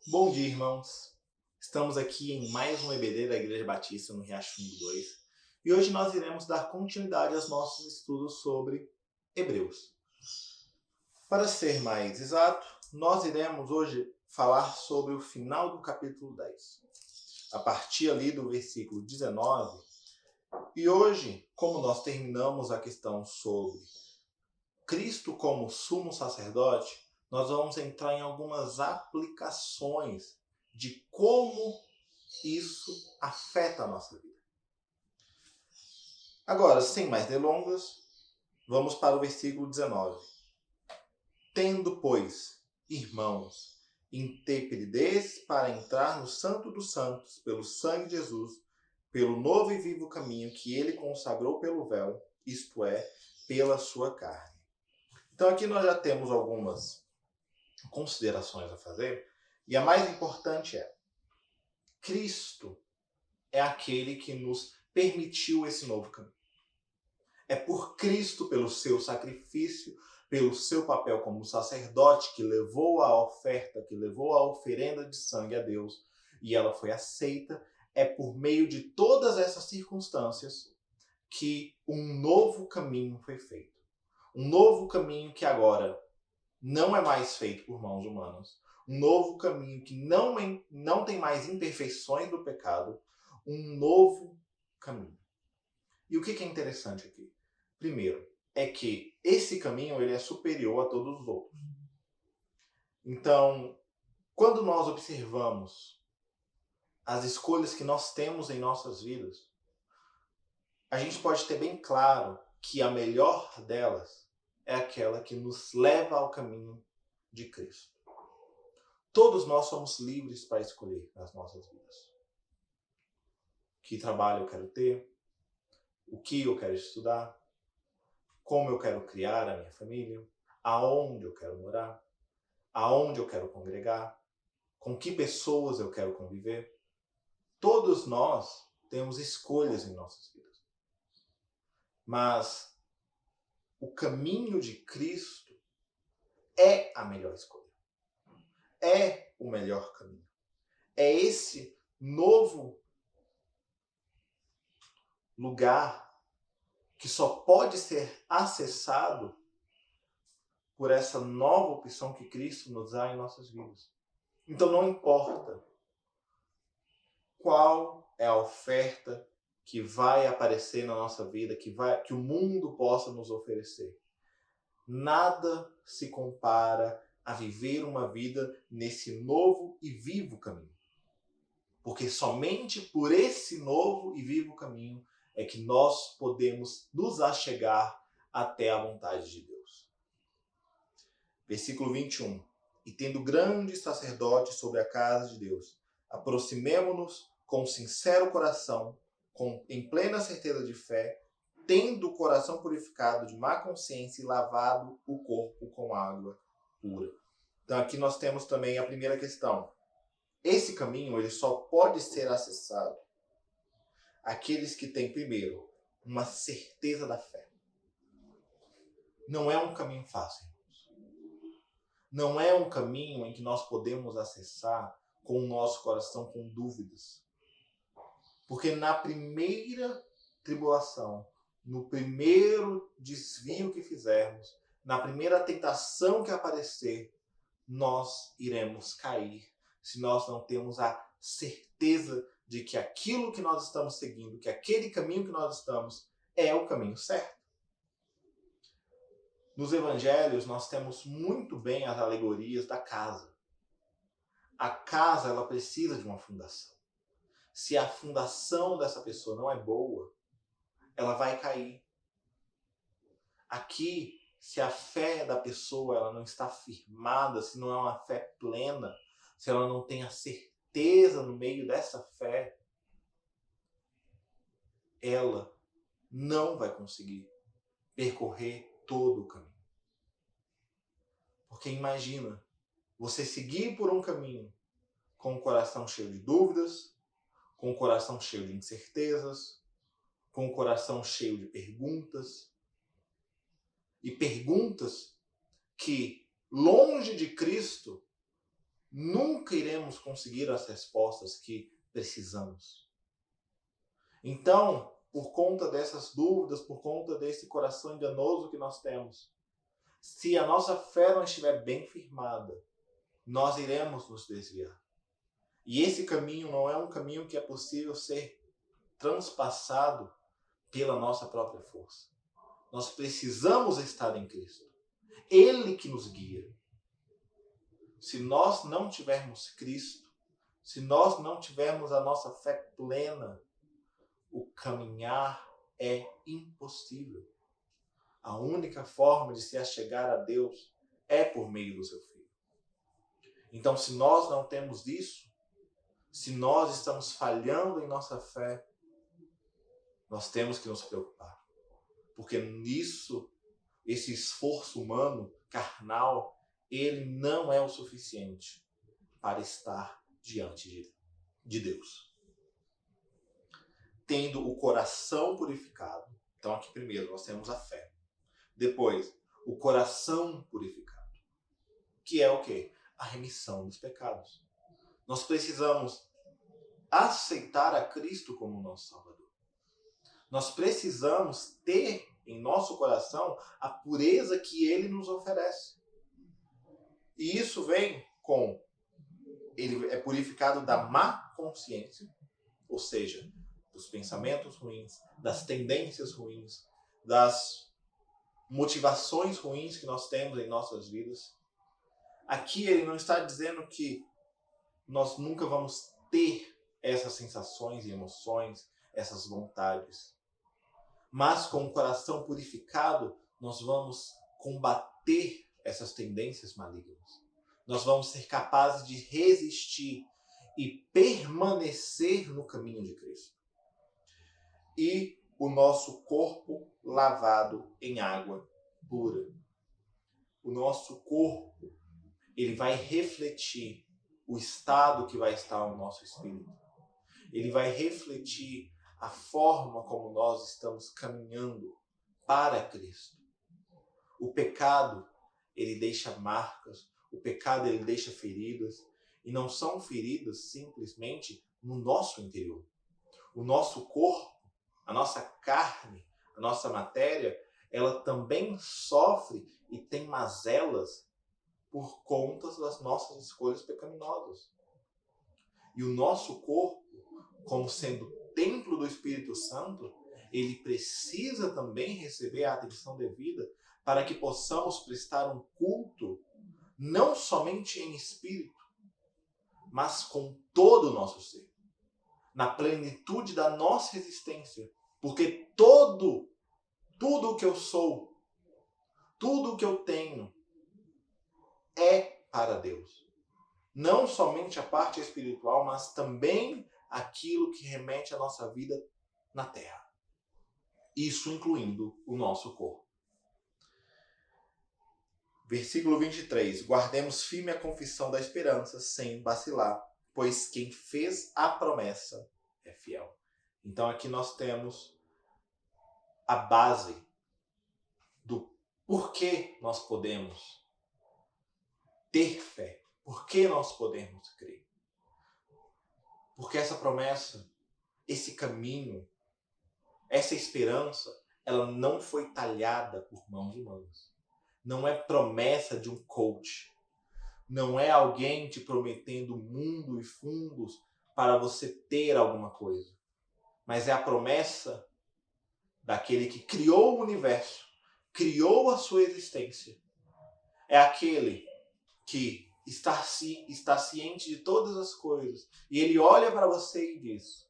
Bom dia, irmãos. Estamos aqui em mais um EBD da Igreja Batista no Riacho Fundo 2 e hoje nós iremos dar continuidade aos nossos estudos sobre Hebreus. Para ser mais exato, nós iremos hoje falar sobre o final do capítulo 10, a partir ali do versículo 19. E hoje, como nós terminamos a questão sobre Cristo como sumo sacerdote, nós vamos entrar em algumas aplicações de como isso afeta a nossa vida. Agora, sem mais delongas, vamos para o versículo 19. Tendo, pois, irmãos, intrepidez para entrar no Santo dos Santos pelo sangue de Jesus, pelo novo e vivo caminho que ele consagrou pelo véu, isto é, pela sua carne. Então aqui nós já temos algumas considerações a fazer, e a mais importante é: Cristo é aquele que nos permitiu esse novo caminho. É por Cristo, pelo seu sacrifício, pelo seu papel como sacerdote que levou a oferta, que levou a oferenda de sangue a Deus, e ela foi aceita. É por meio de todas essas circunstâncias que um novo caminho foi feito. Um novo caminho que agora não é mais feito por mãos humanas. Um novo caminho que não tem mais imperfeições do pecado. Um novo caminho. E o que é interessante aqui? Primeiro, é que esse caminho ele é superior a todos os outros. Então, quando nós observamos as escolhas que nós temos em nossas vidas, a gente pode ter bem claro que a melhor delas é aquela que nos leva ao caminho de Cristo. Todos nós somos livres para escolher nas nossas vidas. Que trabalho eu quero ter, o que eu quero estudar, como eu quero criar a minha família, aonde eu quero morar, aonde eu quero congregar, com que pessoas eu quero conviver. Todos nós temos escolhas em nossas vidas. Mas o caminho de Cristo é a melhor escolha. É o melhor caminho. É esse novo lugar que só pode ser acessado por essa nova opção que Cristo nos dá em nossas vidas. Então não importa qual é a oferta que vai aparecer na nossa vida, que o mundo possa nos oferecer. Nada se compara a viver uma vida nesse novo e vivo caminho. Porque somente por esse novo e vivo caminho é que nós podemos nos achegar até a vontade de Deus. Versículo 21. E tendo grande sacerdote sobre a casa de Deus, aproximemo-nos com sincero coração, em plena certeza de fé, tendo o coração purificado de má consciência e lavado o corpo com água pura. Então aqui nós temos também a primeira questão. Esse caminho ele só pode ser acessado àqueles que têm, primeiro, uma certeza da fé. Não é um caminho fácil. Não é um caminho em que nós podemos acessar com o nosso coração com dúvidas. Porque na primeira tribulação, no primeiro desvio que fizermos, na primeira tentação que aparecer, nós iremos cair se nós não temos a certeza de que aquilo que nós estamos seguindo, que aquele caminho que nós estamos, é o caminho certo. Nos evangelhos, nós temos muito bem as alegorias da casa. A casa, ela precisa de uma fundação. Se a fundação dessa pessoa não é boa, ela vai cair. Aqui, se a fé da pessoa ela não está firmada, se não é uma fé plena, se ela não tem a certeza no meio dessa fé, ela não vai conseguir percorrer todo o caminho. Porque imagina, você seguir por um caminho com o coração cheio de dúvidas, com o coração cheio de incertezas, com o coração cheio de perguntas. E perguntas que, longe de Cristo, nunca iremos conseguir as respostas que precisamos. Então, por conta dessas dúvidas, por conta desse coração enganoso que nós temos, se a nossa fé não estiver bem firmada, nós iremos nos desviar. E esse caminho não é um caminho que é possível ser transpassado pela nossa própria força. Nós precisamos estar em Cristo. Ele que nos guia. Se nós não tivermos Cristo, se nós não tivermos a nossa fé plena, o caminhar é impossível. A única forma de se achegar a Deus é por meio do seu Filho. Então, se nós não temos isso, se nós estamos falhando em nossa fé, nós temos que nos preocupar. Porque nisso, esse esforço humano, carnal, ele não é o suficiente para estar diante de Deus. Tendo o coração purificado. Então aqui primeiro nós temos a fé. Depois, o coração purificado. Que é o quê? A remissão dos pecados. Nós precisamos aceitar a Cristo como nosso Salvador. Nós precisamos ter em nosso coração a pureza que Ele nos oferece. E isso vem com... Ele é purificado da má consciência, ou seja, dos pensamentos ruins, das tendências ruins, das motivações ruins que nós temos em nossas vidas. Aqui ele não está dizendo que nós nunca vamos ter essas sensações e emoções, essas vontades. Mas com o coração purificado, nós vamos combater essas tendências malignas. Nós vamos ser capazes de resistir e permanecer no caminho de Cristo. E o nosso corpo lavado em água pura. O nosso corpo, ele vai refletir o estado que vai estar no nosso espírito. Ele vai refletir a forma como nós estamos caminhando para Cristo. O pecado, ele deixa marcas. O pecado, ele deixa feridas. E não são feridas simplesmente no nosso interior. O nosso corpo, a nossa carne, a nossa matéria, ela também sofre e tem mazelas por conta das nossas escolhas pecaminosas. E o nosso corpo, como sendo templo do Espírito Santo, ele precisa também receber a atenção devida para que possamos prestar um culto não somente em espírito, mas com todo o nosso ser. Na plenitude da nossa existência. Porque tudo o que eu sou, tudo o que eu tenho é para Deus. Não somente a parte espiritual, mas também aquilo que remete à nossa vida na terra. Isso incluindo o nosso corpo. Versículo 23. Guardemos firme a confissão da esperança, sem vacilar, pois quem fez a promessa é fiel. Então aqui nós temos a base do porquê nós podemos ter fé. Por que nós podemos crer? Porque essa promessa, esse caminho, essa esperança, ela não foi talhada por mãos humanas. Não é promessa de um coach. Não é alguém te prometendo mundo e fundos para você ter alguma coisa. Mas é a promessa daquele que criou o universo, criou a sua existência. É aquele que está ciente de todas as coisas. E ele olha para você e diz: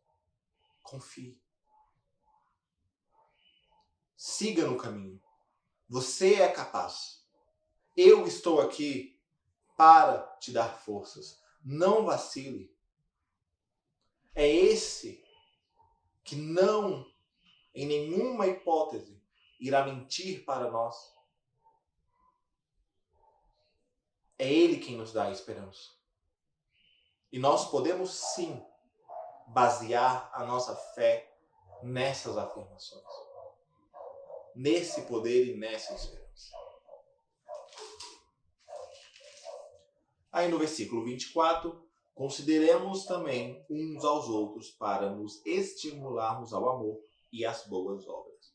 confie. Siga no caminho. Você é capaz. Eu estou aqui para te dar forças. Não vacile. É esse que não, em nenhuma hipótese, irá mentir para nós. É Ele quem nos dá a esperança. E nós podemos sim basear a nossa fé nessas afirmações. Nesse poder e nessa esperança. Aí no versículo 24, consideremos também uns aos outros para nos estimularmos ao amor e às boas obras.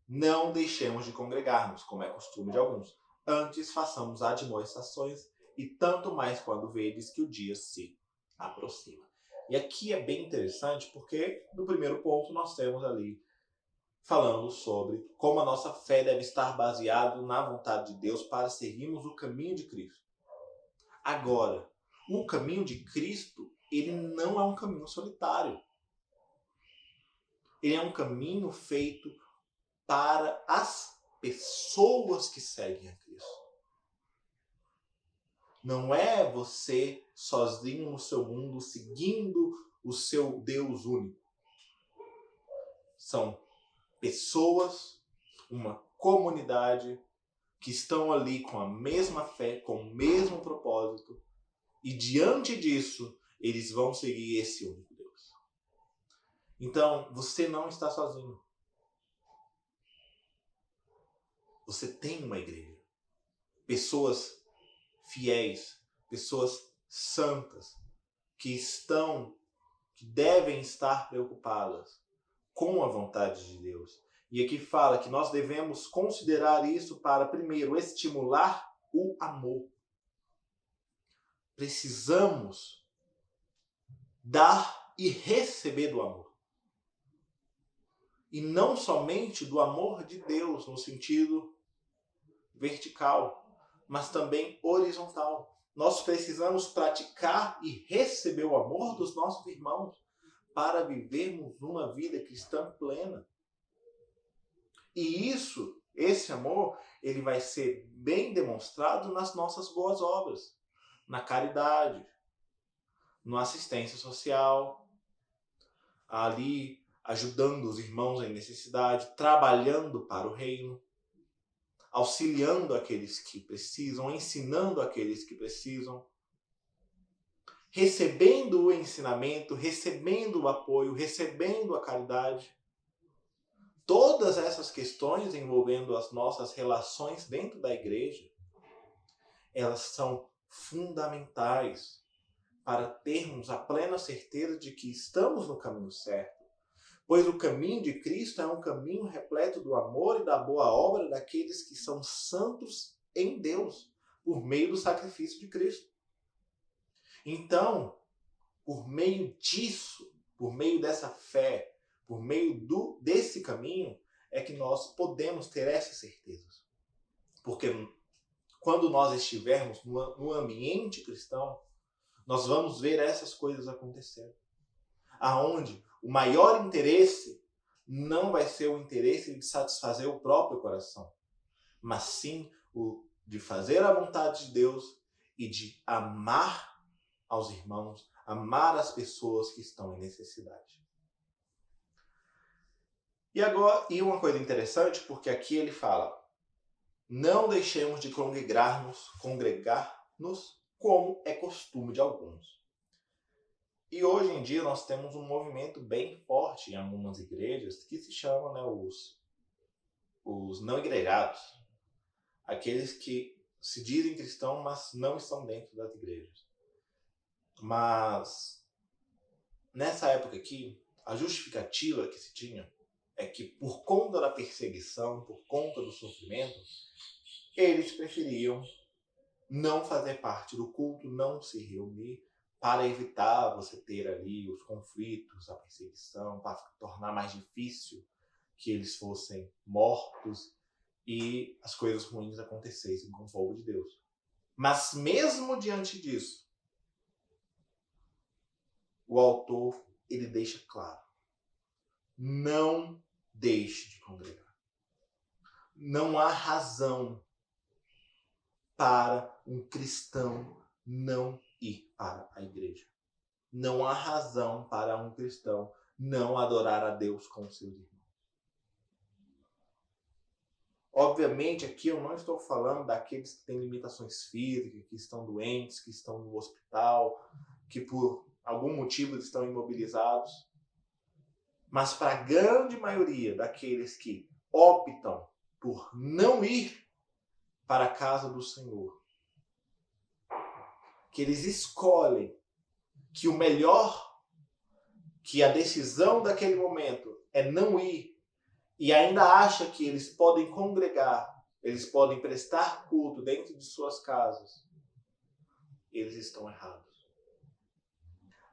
Não deixemos de congregar-nos, como é costume de alguns. Antes façamos admoestações, e tanto mais quando vedes que o dia se aproxima. E aqui é bem interessante porque no primeiro ponto nós temos ali falando sobre como a nossa fé deve estar baseada na vontade de Deus para seguirmos o caminho de Cristo. Agora, o caminho de Cristo, ele não é um caminho solitário. Ele é um caminho feito para as pessoas que seguem a Cristo. Não é você sozinho no seu mundo, seguindo o seu Deus único. São pessoas, uma comunidade que estão ali com a mesma fé, com o mesmo propósito. E diante disso, eles vão seguir esse único Deus. Então, você não está sozinho. Você tem uma igreja. Pessoas fiéis, pessoas santas, que devem estar preocupadas com a vontade de Deus. E aqui fala que nós devemos considerar isso para, primeiro, estimular o amor. Precisamos dar e receber do amor. E não somente do amor de Deus no sentido vertical, mas também horizontal. Nós precisamos praticar e receber o amor dos nossos irmãos para vivermos uma vida cristã plena. E esse amor, ele vai ser bem demonstrado nas nossas boas obras, na caridade, na assistência social, ali ajudando os irmãos em necessidade, trabalhando para o reino, auxiliando aqueles que precisam, ensinando aqueles que precisam, recebendo o ensinamento, recebendo o apoio, recebendo a caridade. Todas essas questões envolvendo as nossas relações dentro da igreja, elas são fundamentais para termos a plena certeza de que estamos no caminho certo. Pois o caminho de Cristo é um caminho repleto do amor e da boa obra daqueles que são santos em Deus, por meio do sacrifício de Cristo. Então, por meio disso, por meio dessa fé, por meio desse caminho, é que nós podemos ter essas certezas. Porque quando nós estivermos no ambiente cristão, nós vamos ver essas coisas acontecendo. Aonde o maior interesse não vai ser o interesse de satisfazer o próprio coração, mas sim o de fazer a vontade de Deus e de amar aos irmãos, amar as pessoas que estão em necessidade. E uma coisa interessante, porque aqui ele fala, não deixemos de congregar-nos como é costume de alguns. E hoje em dia nós temos um movimento bem forte em algumas igrejas que se chamam, os não igrejados. Aqueles que se dizem cristãos, mas não estão dentro das igrejas. Mas nessa época aqui, a justificativa que se tinha é que por conta da perseguição, por conta do sofrimento, eles preferiam não fazer parte do culto, não se reunir, para evitar você ter ali os conflitos, a perseguição, para tornar mais difícil que eles fossem mortos e as coisas ruins acontecessem com o povo de Deus. Mas mesmo diante disso, o autor ele deixa claro, não deixe de congregar. Não há razão para um cristão não ir para a igreja. Não há razão para um cristão não adorar a Deus com seus irmãos. Obviamente, aqui eu não estou falando daqueles que têm limitações físicas, que estão doentes, que estão no hospital, que por algum motivo estão imobilizados. Mas para a grande maioria daqueles que optam por não ir para a casa do Senhor, que eles escolhem que o melhor, que a decisão daquele momento é não ir, e ainda acha que eles podem congregar, eles podem prestar culto dentro de suas casas, eles estão errados.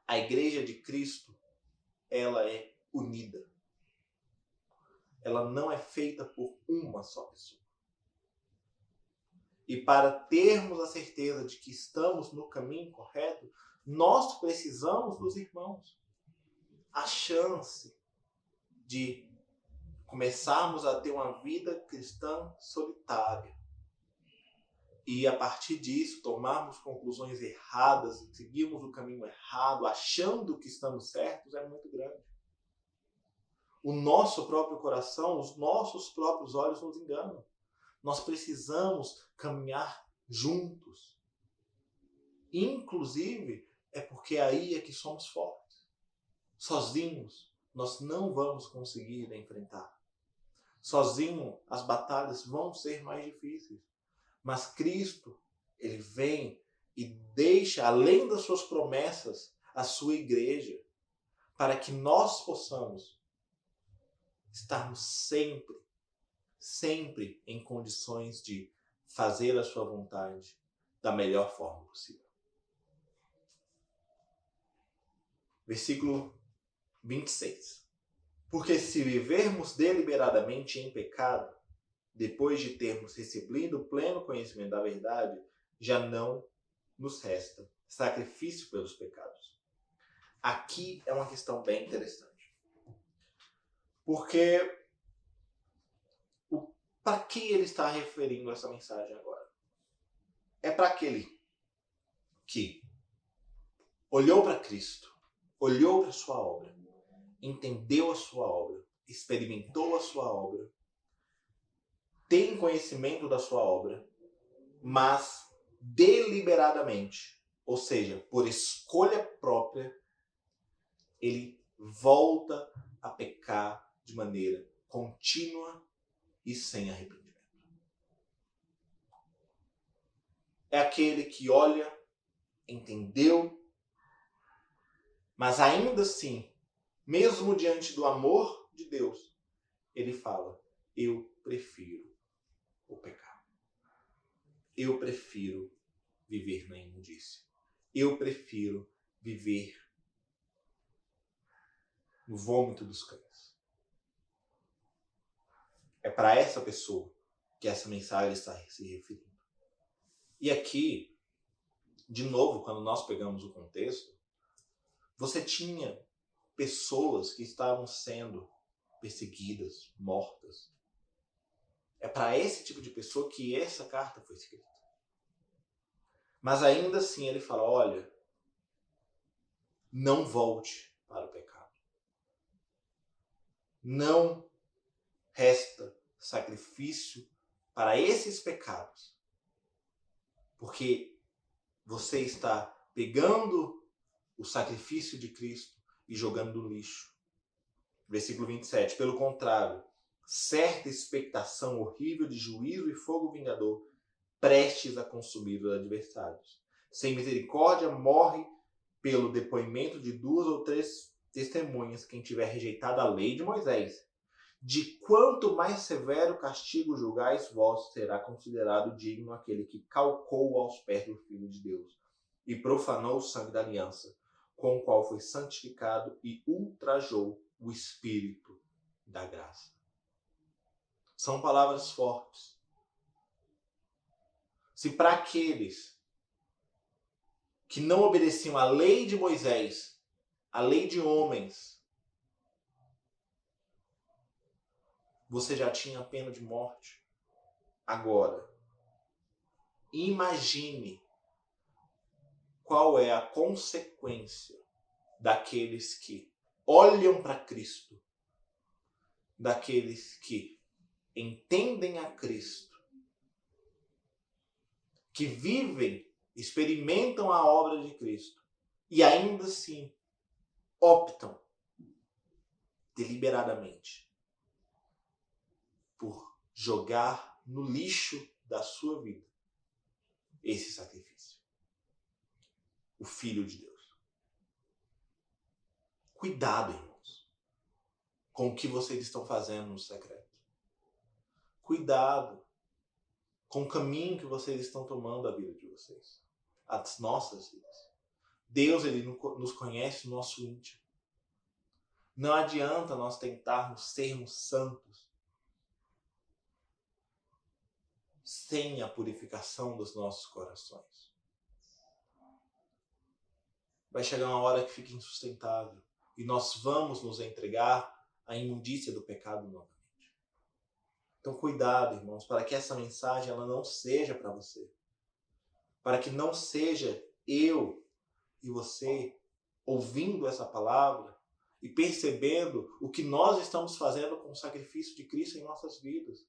A igreja de Cristo, ela é unida. Ela não é feita por uma só pessoa. E para termos a certeza de que estamos no caminho correto, nós precisamos dos irmãos. A chance de começarmos a ter uma vida cristã solitária e a partir disso tomarmos conclusões erradas e seguirmos o caminho errado, achando que estamos certos, é muito grande. O nosso próprio coração, os nossos próprios olhos nos enganam. Nós precisamos caminhar juntos. Inclusive, é porque aí é que somos fortes. Sozinhos, nós não vamos conseguir enfrentar. Sozinho, as batalhas vão ser mais difíceis. Mas Cristo, ele vem e deixa, além das suas promessas, a sua igreja, para que nós possamos estarmos sempre em condições de fazer a sua vontade da melhor forma possível. Versículo 26. Porque se vivermos deliberadamente em pecado, depois de termos recebido o pleno conhecimento da verdade, já não nos resta sacrifício pelos pecados. Aqui é uma questão bem interessante. Porque para que ele está referindo essa mensagem agora? É para aquele que olhou para Cristo, olhou para sua obra, entendeu a sua obra, experimentou a sua obra, tem conhecimento da sua obra, mas deliberadamente, ou seja, por escolha própria, ele volta a pecar de maneira contínua e sem arrependimento. É aquele que olha, entendeu, mas ainda assim, mesmo diante do amor de Deus, ele fala: eu prefiro o pecado. Eu prefiro viver na imundícia. Eu prefiro viver no vômito dos cães. É para essa pessoa que essa mensagem está se referindo. E aqui, de novo, quando nós pegamos o contexto, você tinha pessoas que estavam sendo perseguidas, mortas. É para esse tipo de pessoa que essa carta foi escrita. Mas ainda assim ele fala: olha, não volte para o pecado. Não resta sacrifício para esses pecados. Porque você está pegando o sacrifício de Cristo e jogando no lixo. Versículo 27. Pelo contrário, certa expectação horrível de juízo e fogo vingador, prestes a consumir os adversários. Sem misericórdia, morre pelo depoimento de 2 ou 3 testemunhas quem tiver rejeitado a lei de Moisés. De quanto mais severo castigo julgais vós, será considerado digno aquele que calcou aos pés do Filho de Deus e profanou o sangue da aliança, com o qual foi santificado e ultrajou o Espírito da graça. São palavras fortes. Se para aqueles que não obedeciam à lei de Moisés, à lei de homens, você já tinha a pena de morte. Agora, imagine qual é a consequência daqueles que olham para Cristo, daqueles que entendem a Cristo, que vivem, experimentam a obra de Cristo e ainda assim optam deliberadamente por jogar no lixo da sua vida esse sacrifício. o Filho de Deus. Cuidado, irmãos, com o que vocês estão fazendo no secreto. Cuidado com o caminho que vocês estão tomando a vida de vocês, as nossas vidas. Deus, ele nos conhece no nosso íntimo. Não adianta nós tentarmos sermos santos sem a purificação dos nossos corações. Vai chegar uma hora que fica insustentável e nós vamos nos entregar à imundícia do pecado novamente. Então cuidado, irmãos, para que essa mensagem ela não seja para você. Para que não seja eu e você ouvindo essa palavra e percebendo o que nós estamos fazendo com o sacrifício de Cristo em nossas vidas.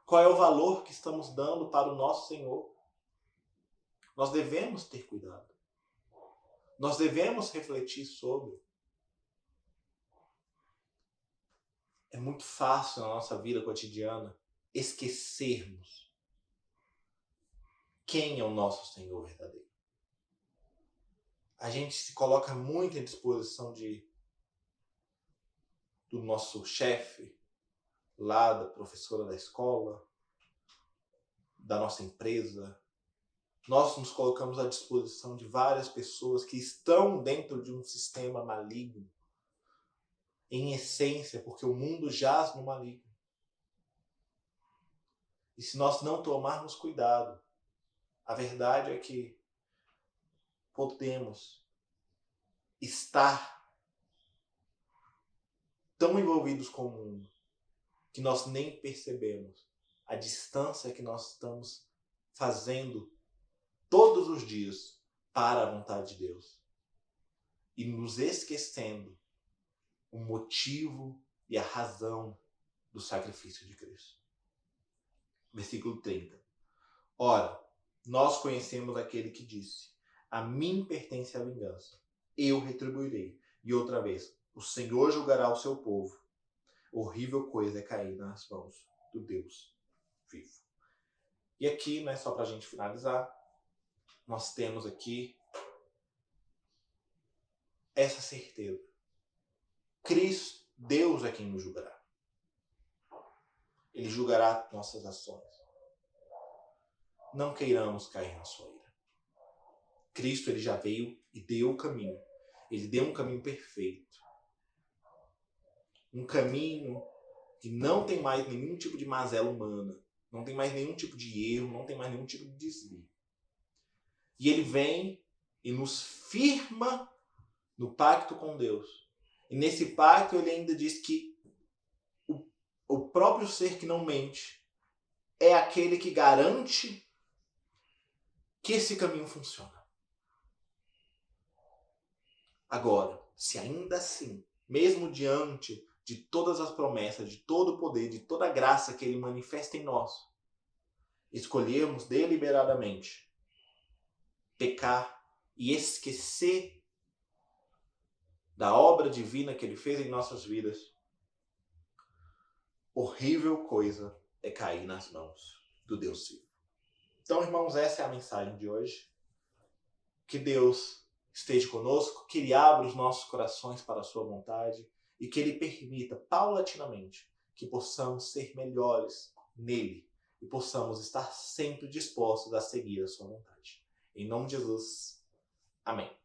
Qual é o valor que estamos dando para o nosso Senhor? Nós devemos ter cuidado. Nós devemos refletir sobre. É muito fácil na nossa vida cotidiana esquecermos quem é o nosso Senhor verdadeiro. A gente se coloca muito em disposição do nosso chefe, lá da professora da escola, da nossa empresa. Nós nos colocamos à disposição de várias pessoas que estão dentro de um sistema maligno, em essência, porque o mundo jaz no maligno. E se nós não tomarmos cuidado, a verdade é que podemos estar tão envolvidos com o mundo que nós nem percebemos a distância que nós estamos fazendo todos os dias para a vontade de Deus. E nos esquecendo o motivo e a razão do sacrifício de Cristo. Versículo 30. Ora, nós conhecemos aquele que disse: a mim pertence a vingança, eu retribuirei. E outra vez, o Senhor julgará o seu povo. Horrível coisa é cair nas mãos do Deus vivo. E aqui, só para a gente finalizar, nós temos aqui essa certeza. Cristo, Deus é quem nos julgará. Ele julgará nossas ações. Não queiramos cair na sua ira. Cristo, ele já veio e deu o caminho. Ele deu um caminho perfeito. Um caminho que não tem mais nenhum tipo de mazela humana. Não tem mais nenhum tipo de erro. Não tem mais nenhum tipo de desvio. E ele vem e nos firma no pacto com Deus. E nesse pacto ele ainda diz que o próprio ser que não mente é aquele que garante que esse caminho funciona. Agora, se ainda assim, mesmo diante de todas as promessas, de todo o poder, de toda a graça que ele manifesta em nós, escolhermos deliberadamente pecar e esquecer da obra divina que ele fez em nossas vidas, horrível coisa é cair nas mãos do Deus vivo. Então, irmãos, essa é a mensagem de hoje. Que Deus esteja conosco, que Ele abra os nossos corações para a sua vontade e que Ele permita, paulatinamente, que possamos ser melhores nele e possamos estar sempre dispostos a seguir a sua vontade. Em nome de Jesus. Amém.